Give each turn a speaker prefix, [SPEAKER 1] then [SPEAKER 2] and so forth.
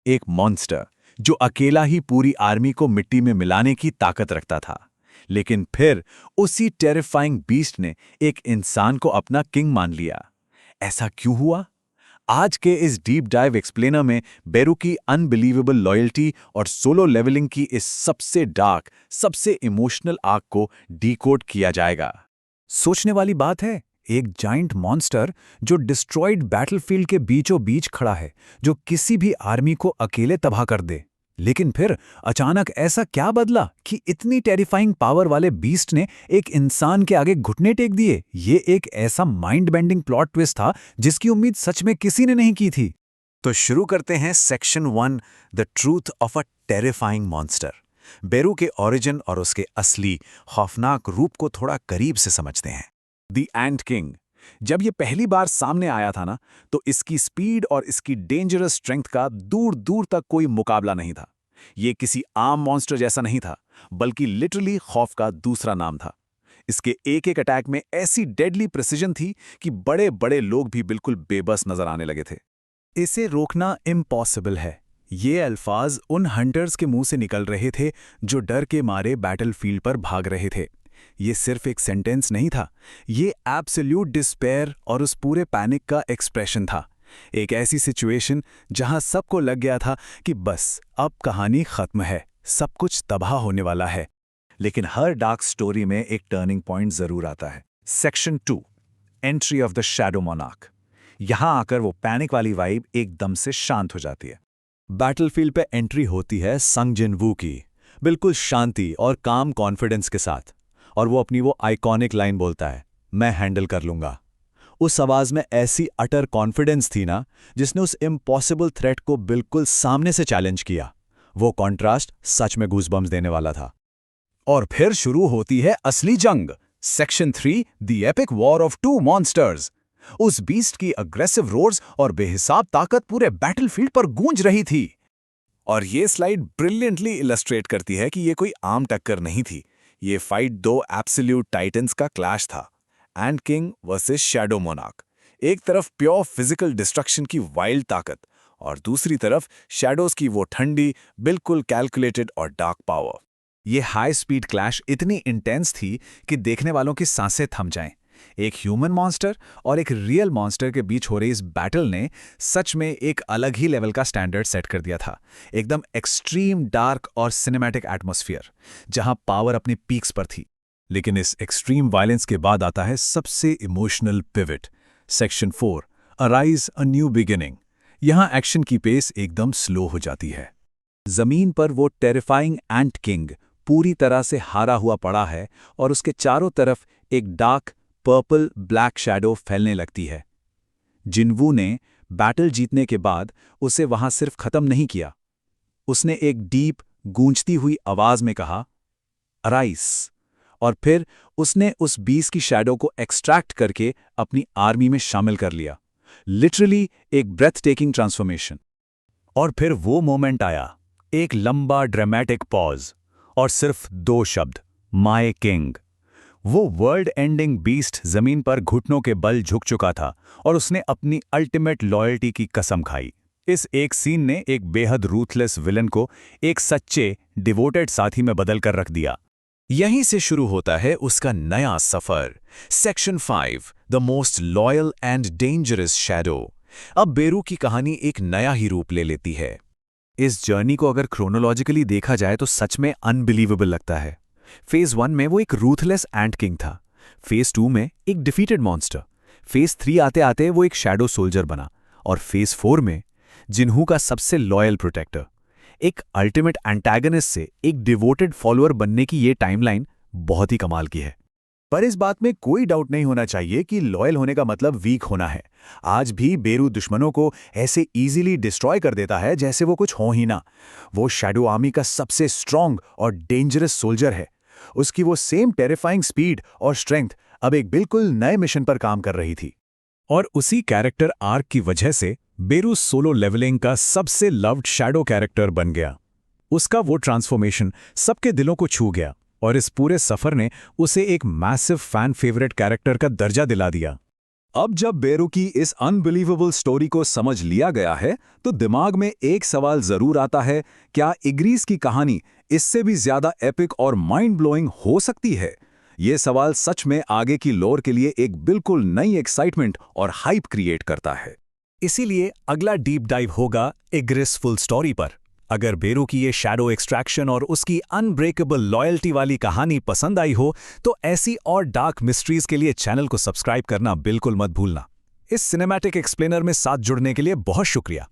[SPEAKER 1] एक मॉन्स्टर जो अकेला ही पूरी आर्मी को मिट्टी में मिलाने की ताकत रखता था। लेकिन फिर उसी टेरिफाइंग बीस्ट ने एक इंसान को अपना किंग मान लिया। ऐसा क्यों हुआ? आज के इस डीप डाइव एक्सप्लेनर में बेरू की अनबिलीवेबल लॉयल्टी और सोलो लेवलिंग की इस सबसे डार्क, सबसे इमोशनल आर्क को डीकोड किया जाएगा। सोचने वाली बात है, एक जाइंट मॉन्स्टर जो डिस्ट्रॉयड बैटलफील्ड के बीचों बीच खड़ा है, जो किसी भी आर्मी को अकेले तबाह कर दे। लेकिन फिर अचानक ऐसा क्या बदला कि इतनी टेरिफाइंग पावर वाले बीस्ट ने एक इंसान के आगे घुटने टेक दिए? ये एक ऐसा माइंड बेंडिंग प्लॉट ट्विस्ट था जिसकी उम्मीद सच में किसी ने नहीं की थी। तो शुरू करते हैं section 1, the truth of a terrifying monster. Beru के ओरिजिन और उसके असली खौफनाक रूप को थोड़ा करीब से समझते हैं। द एंट किंग जब ये पहली बार सामने आया था ना, तो इसकी स्पीड और इसकी डेंजरस स्ट्रेंथ का दूर दूर तक कोई मुकाबला नहीं था। ये किसी आम मॉन्स्टर जैसा नहीं था, बल्कि लिटरली खौफ का दूसरा नाम था। इसके एक एक अटैक में ऐसी डेडली प्रिसिजन थी कि बड़े बड़े लोग भी बिल्कुल बेबस नजर आने लगे थे। इसे रोकना इम्पॉसिबल है। ये अल्फाज उन हंटर्स के मुंह से निकल रहे थे जो डर के मारे बैटलफील्ड पर भाग रहे थे। ये सिर्फ एक सेंटेंस नहीं था, ये एब्सोल्यूट डिस्पेयर और उस पूरे पैनिक का एक्सप्रेशन था। एक ऐसी सिचुएशन जहां सबको लग गया था कि बस अब कहानी खत्म है, सब कुछ तबाह होने वाला है। लेकिन हर डार्क स्टोरी में एक टर्निंग पॉइंट जरूर आता है। Section 2, entry of the shadow monarch. यहां आकर वो पैनिक वाली वाइब एकदम से शांत हो जाती है। बैटलफील्ड पे एंट्री होती है संग जिनवू की, बिल्कुल शांति और काम कॉन्फिडेंस के साथ। और वो अपनी वो आइकॉनिक लाइन बोलता है, मैं हैंडल कर लूंगा। उस आवाज में ऐसी अटर कॉन्फिडेंस थी ना, जिसने उस इम्पॉसिबल थ्रेट को बिल्कुल सामने से चैलेंज किया। वो कॉन्ट्रास्ट सच में गूज़बम्स देने वाला था। और फिर शुरू होती है असली जंग। Section 3, the epic war of two monsters. उस बीस्ट की अग्रेसिव रोर्स और बेहिसाब ताकत पूरे बैटलफील्ड पर गूंज रही थी। और ये स्लाइड ब्रिलियंटली इलस्ट्रेट करती है कि ये कोई आम टक्कर नहीं थी। ये फाइट दो एब्सोल्यूट टाइटन्स का क्लैश था, एंट किंग वर्सेस शैडो मोनार्क। एक तरफ प्योर फिजिकल डिस्ट्रक्शन की वाइल्ड ताकत, और दूसरी तरफ शैडोज की वो ठंडी, बिल्कुल कैलकुलेटेड और डार्क पावर। ये हाई स्पीड क्लैश इतनी इंटेंस थी कि देखने वालों की सांसें थम जाएं। एक ह्यूमन मॉन्स्टर और एक रियल मॉन्स्टर के बीच हो रही इस बैटल ने सच में एक अलग ही लेवल का स्टैंडर्ड सेट कर दिया था। एकदम एक्सट्रीम डार्क और सिनेमैटिक एटमॉस्फेयर, जहां पावर अपनी पीक्स पर थी। लेकिन इस एक्सट्रीम वायलेंस के बाद आता है सबसे emotional pivot. Section 4, arise a new beginning. यहां एक्शन की पेस एकदम स्लो हो जाती है। जमीन पर वो टेरिफाइंग एंट किंग पूरी तरह से हारा हुआ पड़ा है, और उसके चारों तरफ एक डार्क पर्पल ब्लैक शैडो फैलने लगती है। जिनवू ने बैटल जीतने के बाद उसे वहां सिर्फ खत्म नहीं किया, उसने एक डीप गूंजती हुई आवाज में कहा, अराइस। और फिर उसने उस बीस की शैडो को एक्सट्रैक्ट करके अपनी आर्मी में शामिल कर लिया। लिटरली एक ब्रेथ टेकिंग ट्रांसफॉर्मेशन। और फिर वो मोमेंट आया, एक लंबा ड्रामेटिक पॉज, और सिर्फ 2 शब्द, माय किंग। वो वर्ल्ड एंडिंग बीस्ट जमीन पर घुटनों के बल झुक चुका था, और उसने अपनी अल्टीमेट लॉयल्टी की कसम खाई। इस एक सीन ने एक बेहद रूथलेस विलन को एक सच्चे, डिवोटेड साथी में बदल कर रख दिया। यहीं से शुरू होता है उसका नया सफर। Section 5, the most loyal and dangerous shadow. अब बेरू की कहानी एक नया ही रूप ले लेती है। इस जर्नी को अगर क्रोनोलॉजिकली देखा जाए तो सच में अनबिलीवेबल लगता है। फेज 1 में वो एक रूथलेस एंट किंग था, फेज 2 में एक डिफीटेड मॉन्स्टर, फेज 3 आते आते वो एक शैडो सोल्जर बना, और फेज 4 में जिन्हू का सबसे लॉयल प्रोटेक्टर। एक अल्टीमेट एंटागनिस्ट से एक डिवोटेड फॉलोअर बनने की ये टाइमलाइन बहुत ही कमाल की है। पर इस बात में कोई डाउट नहीं होना चाहिए कि लॉयल होने का मतलब वीक होना है। आज भी बेरू दुश्मनों को ऐसे इजीली डिस्ट्रॉय कर देता है जैसे वो कुछ हो ही ना। वो शैडो आर्मी का सबसे स्ट्रांग और डेंजरस सोल्जर है। उसकी वो सेम टेरिफाइंग स्पीड और स्ट्रेंथ अब एक बिल्कुल नए मिशन पर काम कर रही थी। और उसी कैरेक्टर आर्क की वजह से बेरू सोलो लेवलिंग का सबसे लव्ड शैडो कैरेक्टर बन गया। उसका वो ट्रांसफॉर्मेशन सबके दिलों को छू गया, और इस पूरे सफर ने उसे एक मैसिव फैन फेवरेट कैरेक्टर का दर्जा दिला दिया।
[SPEAKER 2] अब जब बेरू की इस अनबिलीवेबल स्टोरी को समझ लिया गया है, तो दिमाग में एक सवाल जरूर आता है, क्या इग्रीस की कहानी इससे भी ज्यादा एपिक और माइंड ब्लोइंग हो सकती है? ये सवाल सच में आगे की लोर के लिए एक बिल्कुल नई एक्साइटमेंट और हाइप क्रिएट करता है।
[SPEAKER 3] इसीलिए अगला डीप डाइव होगा इग्रिस फुल स्टोरी पर। अगर बेरू की ये शैडो एक्सट्रैक्शन और उसकी अनब्रेकेबल लॉयल्टी वाली कहानी पसंद आई हो, तो ऐसी और डार्क मिस्ट्रीज के लिए चैनल को सब्सक्राइब करना बिल्कुल मत भूलना। इस सिनेमैटिक एक्सप्लेनर में साथ जुड़ने के लिए बहुत शुक्रिया।